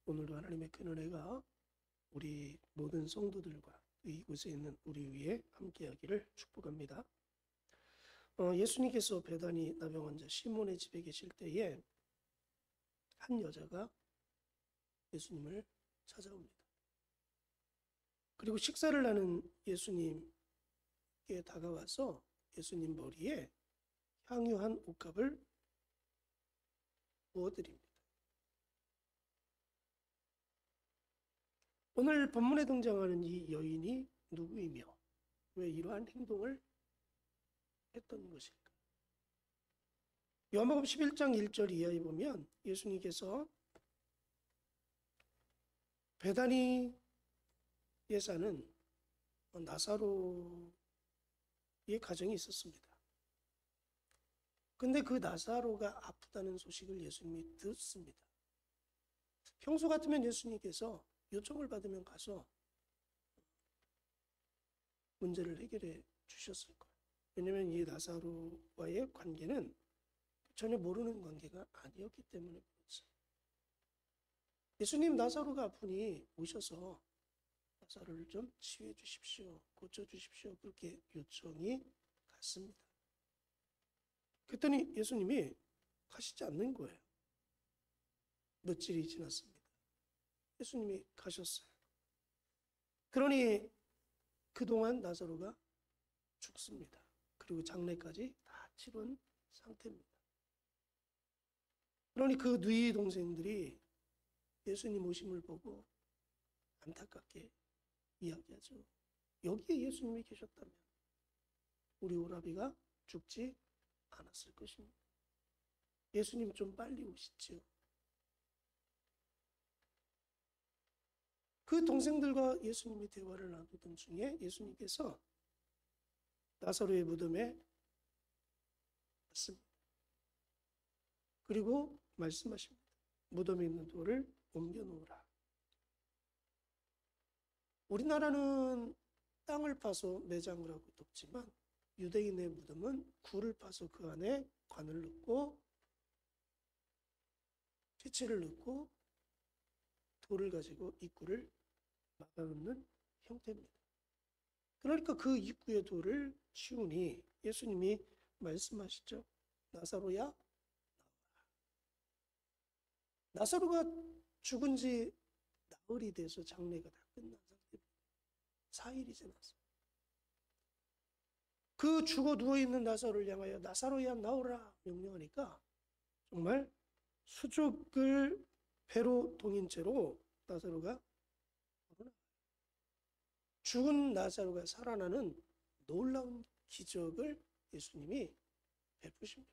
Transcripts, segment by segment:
오늘도 하나님의 큰 은혜가 우리 모든 성도들과 이곳에 있는 우리 위에 함께하기를 축복합니다. 예수님께서 베다니 나병 환자 시몬의 집에 계실 때에 한 여자가 예수님을 찾아옵니다. 그리고 식사를 하는 예수님께 다가와서 예수님 머리에 향유한 옥합을 부어드립니다. 오늘 본문에 등장하는 이 여인이 누구이며 왜 이러한 행동을 했던 것일까? 요한복음 11장 1절 이하에 보면 예수님께서 베다니에 사는 나사로의 가정이 있었습니다. 근데 그 나사로가 아프다는 소식을 예수님이 듣습니다. 평소 같으면 예수님께서 요청을 받으면 가서 문제를 해결해 주셨을 거예요. 왜냐하면 이 나사로와의 관계는 전혀 모르는 관계가 아니었기 때문에 그렇죠. 예수님 나사로가 아프니 오셔서 나사로를 좀 치유해 주십시오. 고쳐 주십시오. 그렇게 요청이 갔습니다. 그랬더니 예수님이 가시지 않는 거예요. 며칠이 지났습니다. 예수님이 가셨어요. 그러니 그동안 나사로가 죽습니다. 그리고 장례까지 다 치른 상태입니다. 그러니 그 누이 동생들이 예수님 오심을 보고 안타깝게 이야기하죠. 여기에 예수님이 계셨다면 우리 오라비가 죽지 않았을 것입니다. 예수님 좀 빨리 오시지요. 그 동생들과 예수님이 대화를 나누던 중에 예수님께서 나사로의 무덤에 왔습니다. 그리고 말씀하십니다. 무덤에 있는 돌을 옮겨놓으라. 우리나라는 땅을 파서 매장을 하고 덮지만 유대인의 무덤은 굴을 파서 그 안에 관을 넣고 채채를 넣고 돌을 가지고 입구를 막아놓는 형태입니다. 그러니까 그 입구의 돌을 치우니 예수님이 말씀하시죠. 나사로야 나와라. 나사로가 죽은 지 나흘이 돼서 장례가 다 끝난 상태입니다. 4일이 지났어요. 그 죽어 누워있는 나사로를 향하여 나사로야 나오라 명령하니까 정말 수족을 배로 동인 채로 나사로가 죽은 나사로가 살아나는 놀라운 기적을 예수님이 베푸십니다.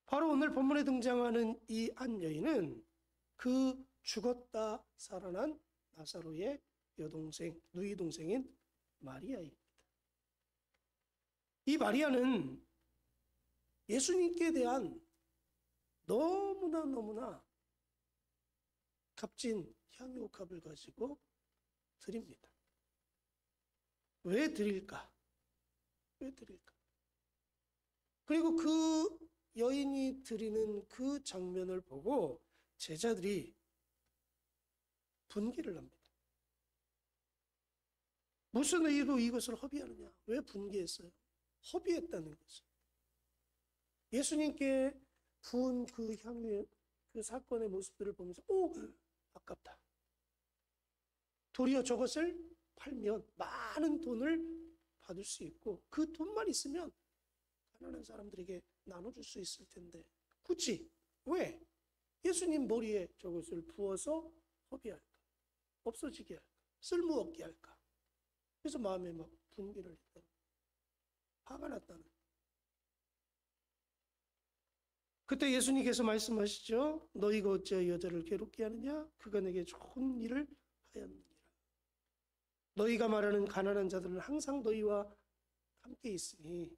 바로 오늘 본문에 등장하는 이 한 여인은 그 죽었다 살아난 나사로의 여동생, 누이 동생인 마리아입니다. 이 마리아는 예수님께 대한 너무나 값진 향유옥합을 가지고 드립니다. 왜 드릴까? 왜 드릴까? 그리고 그 여인이 드리는 그 장면을 보고 제자들이 분개를 합니다. 무슨 의의로 이것을 허비하느냐? 왜 분개했어요? 허비했다는 거죠. 예수님께 부은 그 향유, 그 사건의 모습들을 보면서 아깝다. 도리어 저것을 팔면 많은 돈을 받을 수 있고 그 돈만 있으면 가난한 사람들에게 나눠줄 수 있을 텐데 굳이 왜 예수님 머리에 저것을 부어서 허비할까? 없어지게 할까? 쓸모없게 할까? 그래서 마음에 막 분개를 했다. 화가 났다는. 그때 예수님께서 말씀하시죠. 너희가 어찌 여자를 괴롭게 하느냐? 그가 내게 좋은 일을 하였느니라. 너희가 말하는 가난한 자들은 항상 너희와 함께 있으니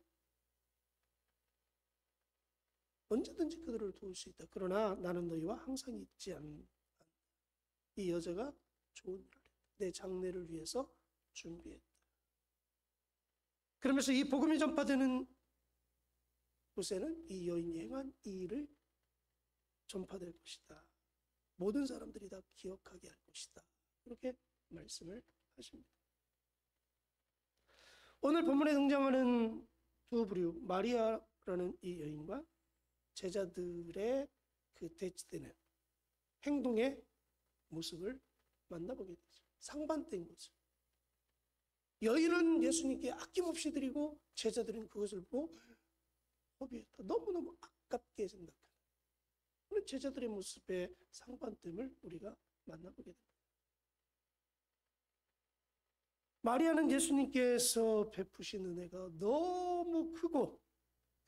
언제든지 그들을 도울 수 있다. 그러나 나는 너희와 항상 있지 않는다. 이 여자가 좋은 일을 했다. 내 장례를 위해서 준비했다. 그러면서 이 복음이 전파되는 곳에는 이 여인이 행한 이 일을 전파될 것이다. 모든 사람들이 다 기억하게 할 것이다. 이렇게 말씀을 하십니다. 오늘 본문에 등장하는 두 부류, 마리아라는 이 여인과 제자들의 그 대치되는 행동의 모습을 만나보게 되죠. 상반된 모습. 여인은 예수님께 아낌없이 드리고 제자들은 그것을 보고 허비했다. 너무너무 아깝게 생각하는 그런 제자들의 모습의 상반됨을 우리가 만나보게 됩니다. 마리아는 예수님께서 베푸신 은혜가 너무 크고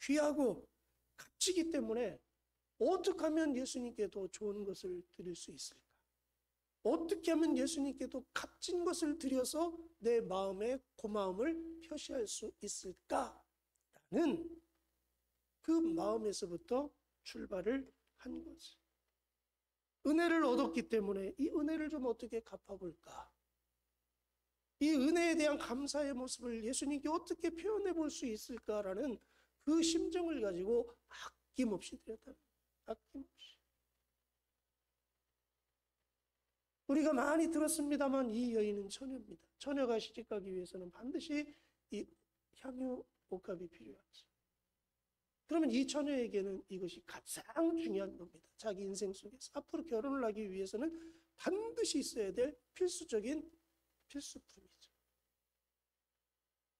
귀하고 값지기 때문에 어떻게 하면 예수님께 더 좋은 것을 드릴 수 있을까? 어떻게 하면 예수님께 더 값진 것을 드려서 내 마음의 고마움을 표시할 수 있을까라는 그 마음에서부터 출발을 한 거지. 은혜를 얻었기 때문에 이 은혜를 좀 어떻게 갚아볼까? 이 은혜에 대한 감사의 모습을 예수님께 어떻게 표현해 볼 수 있을까라는 그 심정을 가지고 아낌없이 드렸다. 아낌없이. 우리가 많이 들었습니다만 이 여인은 처녀입니다. 처녀가 시집가기 위해서는 반드시 이 향유 옥합이 필요하죠. 그러면 이 처녀에게는 이것이 가장 중요한 겁니다. 자기 인생 속에서 앞으로 결혼을 하기 위해서는 반드시 있어야 될 필수적인 필수품이죠.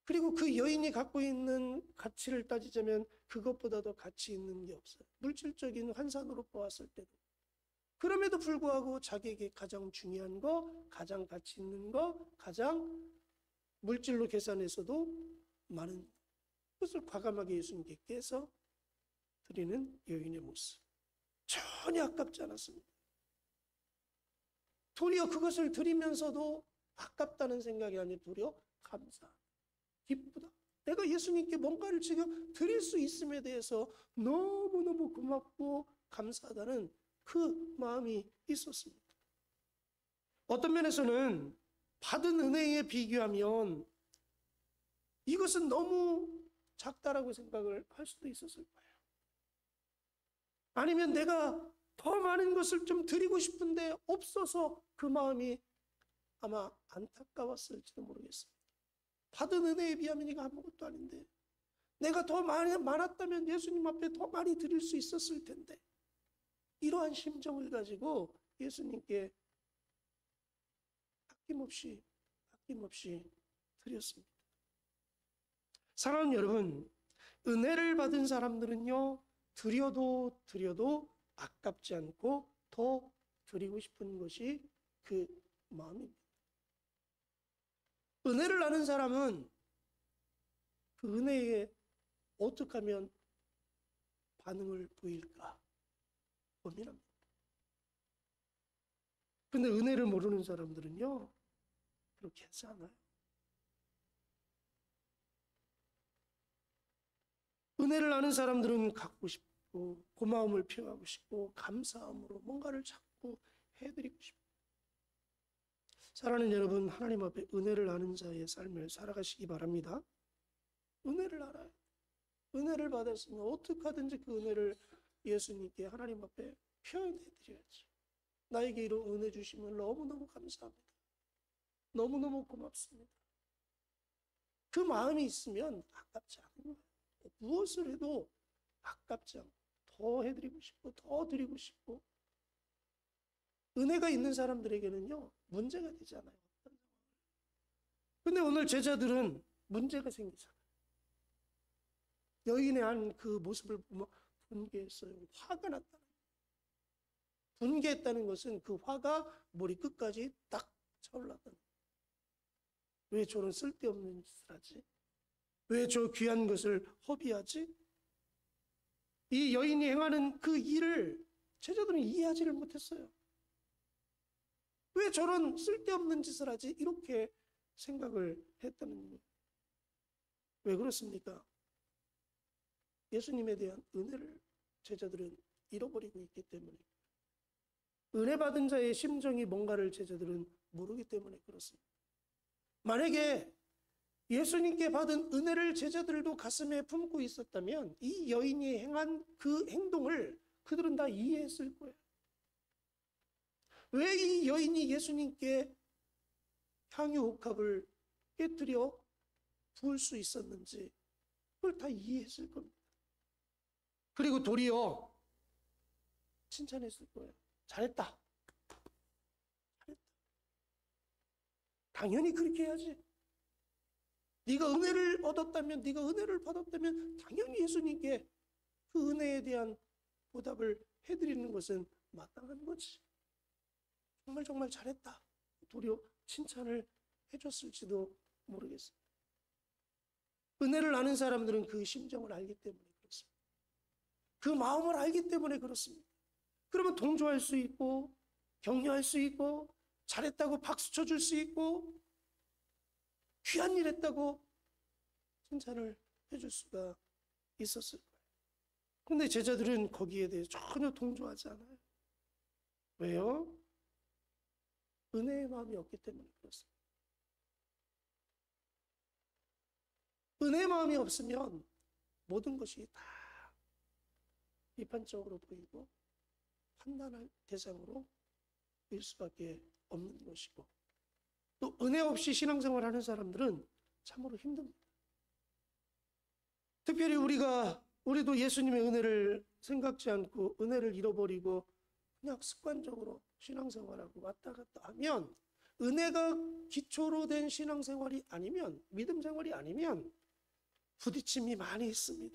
그리고 그 여인이 갖고 있는 가치를 따지자면 그것보다도 가치 있는 게 없어요. 물질적인 환산으로 보았을 때도. 그럼에도 불구하고 자기에게 가장 중요한 거, 가장 가치 있는 거, 가장 물질로 계산해서도 많은 것을 과감하게 예수님께 깨서 드리는 여인의 모습. 전혀 아깝지 않았습니다. 도리어 그것을 드리면서도 아깝다는 생각이 아니라 도리어 감사, 기쁘다. 내가 예수님께 뭔가를 지금 드릴 수 있음에 대해서 너무너무 고맙고 감사하다는 그 마음이 있었습니다. 어떤 면에서는 받은 은혜에 비교하면 이것은 너무 작다라고 생각을 할 수도 있었을 거예요. 아니면 내가 더 많은 것을 좀 드리고 싶은데 없어서 그 마음이 아마 안타까웠을지도 모르겠습니다. 받은 은혜에 비하면 이거 아무것도 아닌데 내가 더 많았다면 예수님 앞에 더 많이 드릴 수 있었을 텐데 이러한 심정을 가지고 예수님께 아낌없이 드렸습니다. 사랑하는 여러분, 은혜를 받은 사람들은요 드려도 아깝지 않고 더 드리고 싶은 것이 그 마음입니다. 은혜를 아는 사람은 그 은혜에 어떻게 하면 반응을 보일까 고민합니다. 근데 은혜를 모르는 사람들은요 그렇게 하지 않아요. 은혜를 아는 사람들은 갖고 싶고 고마움을 표하고 싶고 감사함으로 뭔가를 자꾸 해드리고 싶고. 사랑하는 여러분, 하나님 앞에 은혜를 아는 자의 삶을 살아가시기 바랍니다. 은혜를 알아요. 은혜를 받았으면 어떻게 하든지 그 은혜를 예수님께 하나님 앞에 표현해 드려야죠. 나에게 이런 은혜 주시면 너무너무 감사합니다. 너무너무 고맙습니다. 그 마음이 있으면 아깝지 않은 거예요. 무엇을 해도 아깝지 않고 더 해드리고 싶고 더 드리고 싶고. 은혜가 있는 사람들에게는요 문제가 되지 않아요. 근데 오늘 제자들은 문제가 생기잖아요. 여인의 한 그 모습을 보면 분개했어요. 화가 났다는 거예요. 분개했다는 것은 그 화가 머리 끝까지 딱 차올랐다는 거예요. 왜 저런 쓸데없는 짓을 하지? 왜 저 귀한 것을 허비하지? 이 여인이 행하는 그 일을 제자들은 이해하지를 못했어요. 왜 저런 쓸데없는 짓을 하지? 이렇게 생각을 했다는 거예요. 왜 그렇습니까? 예수님에 대한 은혜를 제자들은 잃어버리고 있기 때문에, 은혜 받은 자의 심정이 뭔가를 제자들은 모르기 때문에 그렇습니다. 만약에 예수님께 받은 은혜를 제자들도 가슴에 품고 있었다면 이 여인이 행한 그 행동을 그들은 다 이해했을 거예요. 왜 이 여인이 예수님께 향유 옥합을 깨뜨려 부을 수 있었는지 그걸 다 이해했을 겁니다. 그리고 도리어 칭찬했을 거예요. 잘했다. 잘했다. 당연히 그렇게 해야지. 네가 은혜를 얻었다면, 네가 은혜를 받았다면 당연히 예수님께 그 은혜에 대한 보답을 해드리는 것은 마땅한 거지. 정말 잘했다. 도리어 칭찬을 해줬을지도 모르겠어요. 은혜를 아는 사람들은 그 심정을 알기 때문에 그렇습니다. 그 마음을 알기 때문에 그렇습니다. 그러면 동조할 수 있고 격려할 수 있고 잘했다고 박수 쳐줄 수 있고 귀한 일 했다고 칭찬을 해줄 수가 있었을 거예요. 그런데 제자들은 거기에 대해 전혀 동조하지 않아요. 왜요? 은혜의 마음이 없기 때문에 그렇습니다. 은혜의 마음이 없으면 모든 것이 다 비판적으로 보이고 판단할 대상으로 일 수밖에 없는 것이고, 또 은혜 없이 신앙생활하는 사람들은 참으로 힘듭니다. 특별히 우리도 예수님의 은혜를 생각지 않고 은혜를 잃어버리고 그냥 습관적으로 신앙생활하고 왔다 갔다 하면, 은혜가 기초로 된 신앙생활이 아니면, 믿음생활이 아니면 부딪힘이 많이 있습니다.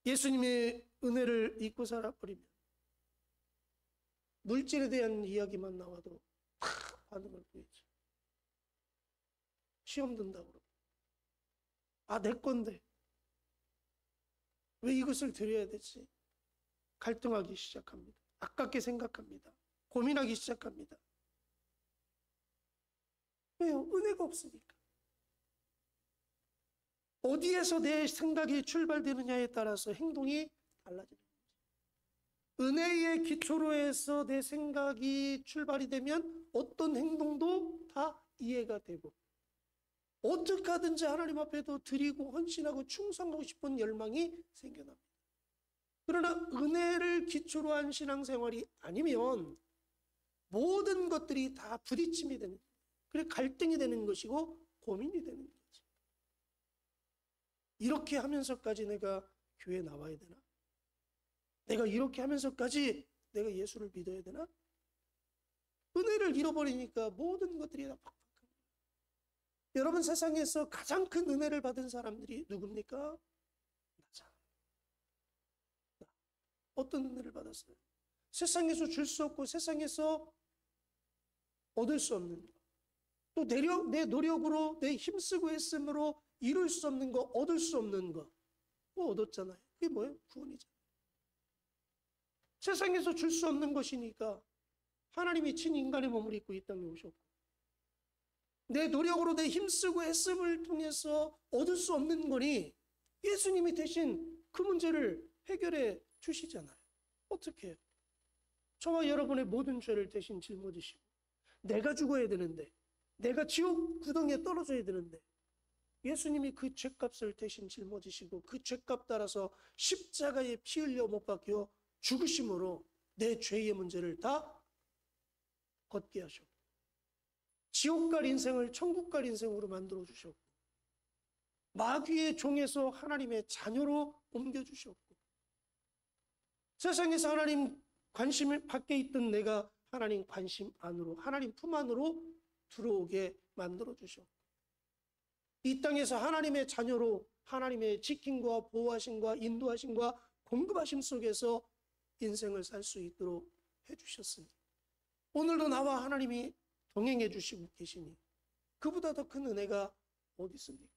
예수님의 은혜를 잊고 살아버리면 물질에 대한 이야기만 나와도 다 반응을 보이죠. 시험 든다고 그러고, 내 건데 왜 이것을 드려야 되지? 갈등하기 시작합니다. 아깝게 생각합니다. 고민하기 시작합니다. 왜요? 은혜가 없으니까. 어디에서 내 생각이 출발되느냐에 따라서 행동이 달라지는 거죠. 은혜의 기초로 해서 내 생각이 출발이 되면 어떤 행동도 다 이해가 되고, 어떻게 하든지 하나님 앞에도 드리고 헌신하고 충성하고 싶은 열망이 생겨납니다. 그러나 은혜를 기초로 한 신앙생활이 아니면 모든 것들이 다 부딪힘이 되는, 그래 갈등이 되는 것이고 고민이 되는 거죠. 이렇게 하면서까지 내가 교회에 나와야 되나? 내가 이렇게 하면서까지 내가 예수를 믿어야 되나? 은혜를 잃어버리니까 모든 것들이 다 팍팍합니다. 여러분, 세상에서 가장 큰 은혜를 받은 사람들이 누굽니까? 나잖아요. 어떤 은혜를 받았어요? 세상에서 줄 수 없고 세상에서 얻을 수 없는 것, 또 내 노력으로 내 힘쓰고 했으므로 이룰 수 없는 거, 얻을 수 없는 거, 그거 얻었잖아요. 그게 뭐예요? 구원이잖아요. 세상에서 줄 수 없는 것이니까 하나님이 친인간의 몸을 입고 이 땅에 오셨고, 내 노력으로 내 힘쓰고 했음을 통해서 얻을 수 없는 거니 예수님이 대신 그 문제를 해결해 주시잖아요. 어떻게 해요? 저와 여러분의 모든 죄를 대신 짊어지시고, 내가 죽어야 되는데, 내가 지옥 구덩이에 떨어져야 되는데 예수님이 그 죄값을 대신 짊어지시고 그 죄값 따라서 십자가에 피 흘려 못 박혀 죽으심으로 내 죄의 문제를 다 걷게 하셨고, 지옥 갈 인생을 천국 갈 인생으로 만들어 주셨고, 마귀의 종에서 하나님의 자녀로 옮겨 주셨고, 세상에서 하나님 관심 밖에 있던 내가 하나님 관심 안으로, 하나님 품 안으로 들어오게 만들어 주셨고, 이 땅에서 하나님의 자녀로 하나님의 지킴과 보호하심과 인도하심과 공급하심 속에서 인생을 살 수 있도록 해주셨습니다. 오늘도 나와 하나님이 동행해 주시고 계시니 그보다 더 큰 은혜가 어디 있습니까?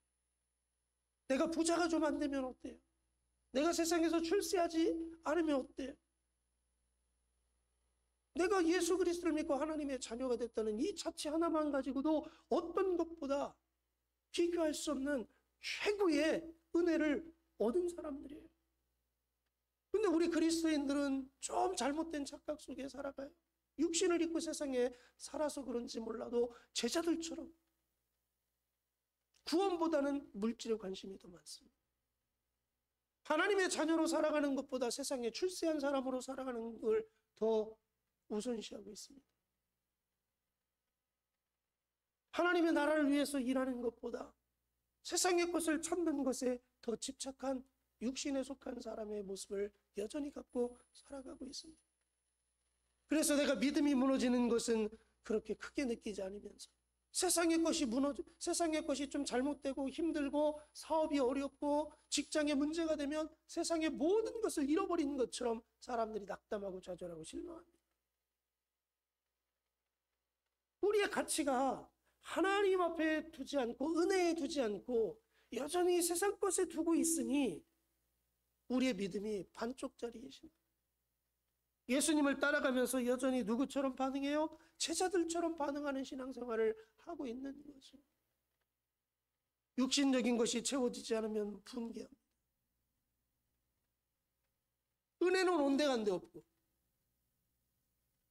내가 부자가 좀 안 되면 어때요? 내가 세상에서 출세하지 않으면 어때요? 내가 예수 그리스도를 믿고 하나님의 자녀가 됐다는 이 자체 하나만 가지고도 어떤 것보다 비교할 수 없는 최고의 은혜를 얻은 사람들이에요. 근데 우리 그리스도인들은 좀 잘못된 착각 속에 살아가요. 육신을 입고 세상에 살아서 그런지 몰라도 제자들처럼 구원보다는 물질에 관심이 더 많습니다. 하나님의 자녀로 살아가는 것보다 세상에 출세한 사람으로 살아가는 걸 더 우선시하고 있습니다. 하나님의 나라를 위해서 일하는 것보다 세상의 것을 찾는 것에 더 집착한 육신에 속한 사람의 모습을 여전히 갖고 살아가고 있습니다. 그래서 내가 믿음이 무너지는 것은 그렇게 크게 느끼지 않으면서 세상의 것이 좀 잘못되고 힘들고 사업이 어렵고 직장에 문제가 되면 세상의 모든 것을 잃어버리는 것처럼 사람들이 낙담하고 좌절하고 실망합니다. 우리의 가치가 하나님 앞에 두지 않고 은혜에 두지 않고 여전히 세상 것에 두고 있으니 우리의 믿음이 반쪽짜리이십니다. 예수님을 따라가면서 여전히 누구처럼 반응해요? 제자들처럼 반응하는 신앙생활을 하고 있는 거죠. 육신적인 것이 채워지지 않으면 분개합니다. 은혜는 온데간데 없고,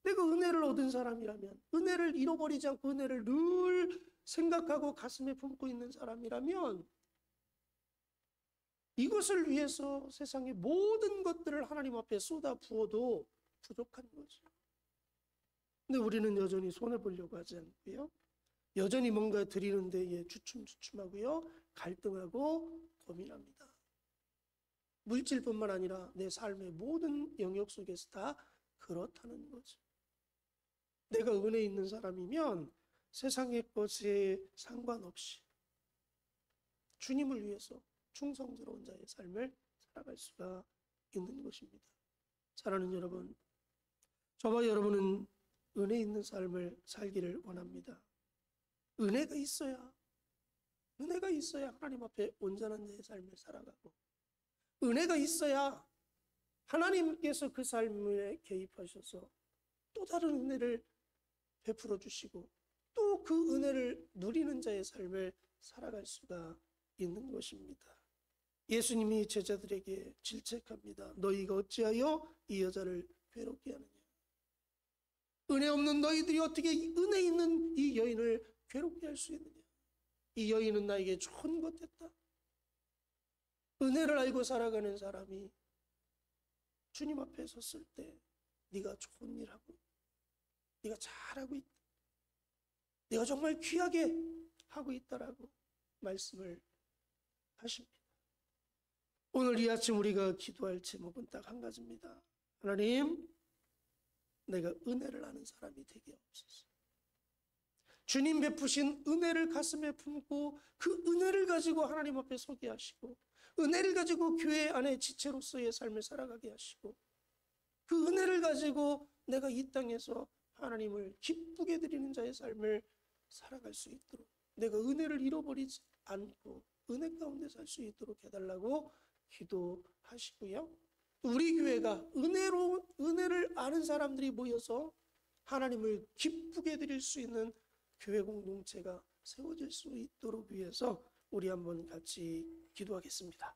내가 은혜를 얻은 사람이라면, 은혜를 잃어버리지 않고 은혜를 늘 생각하고 가슴에 품고 있는 사람이라면 이것을 위해서 세상의 모든 것들을 하나님 앞에 쏟아 부어도 부족한 거죠. 근데 우리는 여전히 손해보려고 하지 않고요, 여전히 뭔가 드리는 데에 주춤주춤하고요, 갈등하고 고민합니다. 물질뿐만 아니라 내 삶의 모든 영역 속에서 다 그렇다는 거죠. 내가 은혜 있는 사람이면 세상의 것에 상관없이 주님을 위해서 충성스러운 자의 삶을 살아갈 수가 있는 것입니다. 사랑하는 여러분, 저와 여러분은 은혜 있는 삶을 살기를 원합니다. 은혜가 있어야 하나님 앞에 온전한 자의 삶을 살아가고, 은혜가 있어야 하나님께서 그 삶에 개입하셔서 또 다른 은혜를 베풀어 주시고 또 그 은혜를 누리는 자의 삶을 살아갈 수가 있는 것입니다. 예수님이 제자들에게 질책합니다. 너희가 어찌하여 이 여자를 괴롭게 하느냐? 은혜 없는 너희들이 어떻게 은혜 있는 이 여인을 괴롭게 할 수 있느냐? 이 여인은 나에게 좋은 것 했다. 은혜를 알고 살아가는 사람이 주님 앞에 섰을 때 네가 좋은 일 하고 네가 잘하고 있다, 네가 정말 귀하게 하고 있다라고 말씀을 하십니다. 오늘 이 아침 우리가 기도할 제목은 딱 한 가지입니다. 하나님, 내가 은혜를 아는 사람이 되게 없어서 주님 베푸신 은혜를 가슴에 품고 그 은혜를 가지고 하나님 앞에 서게 하시고, 은혜를 가지고 교회 안에 지체로서의 삶을 살아가게 하시고, 그 은혜를 가지고 내가 이 땅에서 하나님을 기쁘게 드리는 자의 삶을 살아갈 수 있도록, 내가 은혜를 잃어버리지 않고 은혜 가운데 살 수 있도록 해달라고 기도하시고요. 우리 교회가 은혜를 아는 사람들이 모여서 하나님을 기쁘게 드릴 수 있는 교회 공동체가 세워질 수 있도록 위해서 우리 한번 같이 기도하겠습니다.